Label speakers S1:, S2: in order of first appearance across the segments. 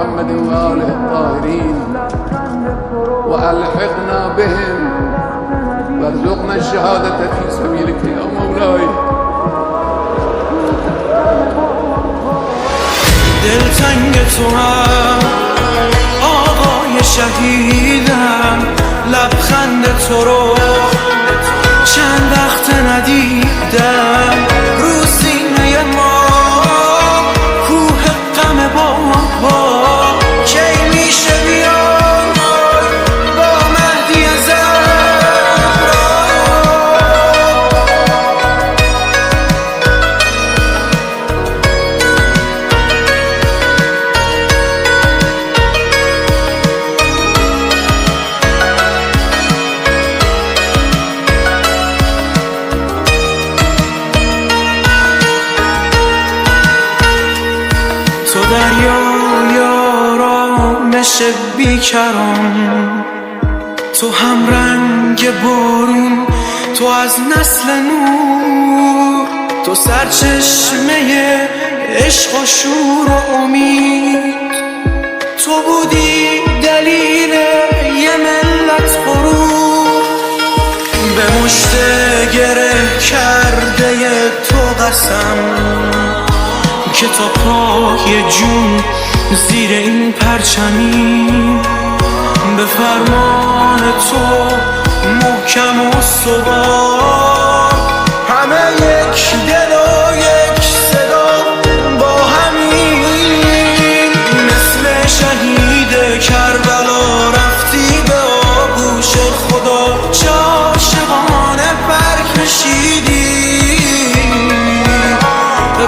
S1: محمد وآله الطاهرين وألحقنا بهم وارزقنا الشهادة في سبيلك يا مولاي.
S2: دلتنگ تو هم آقای شهیدم، لبخند تو رو چند وقت ندیدم. رو سینه ما کوه غم بابا کی میشه بیان با مهدی زهرا. تو دریای آرامش بیکران، تو هم رنگ بارون، تو از نسل نور، تو سرچشمه عشق و شور و امید، تو بودی دلیل یه ملت غرور. به مشت گره کرده تو قسم که تا پای جون زیر این پرچمی، به فرمان تو محکم و استوار، همه یک دل و یک صدا با همین. مثل شهید کربلا رفتی به آغوش خدا، چه عاشقانه پر کشیدی،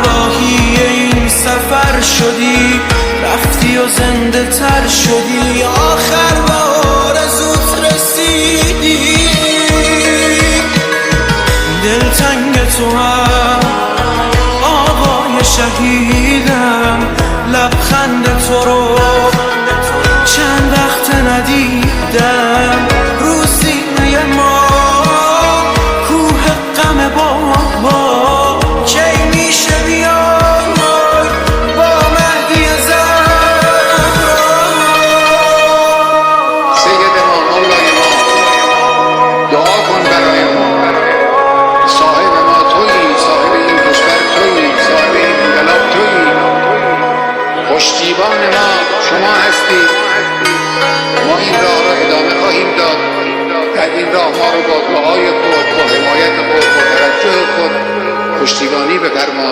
S2: راهی این سفر شدی، رفتی و زنده تر شدی، آخر به آرزوت رسیدی. دلتنگ تو هم آقای شهیدم، لبخند تو رو چند وقت ندیدم. رو سینه ما کوه غم بابا کی میشه بیان با مهدی زهرا.
S1: سید ما، مولای ما، دعا کن برای ما. صاحب ما تویی، صاحب این کشور تویی، صاحب این انقلاب تویی. پشتیبان ما شما هستی. ما این راه را ادامه خواهیم داد. در این راه ما رو با دعای خود، با حمایت خود، با توجه خود پشتیبانی بفرما.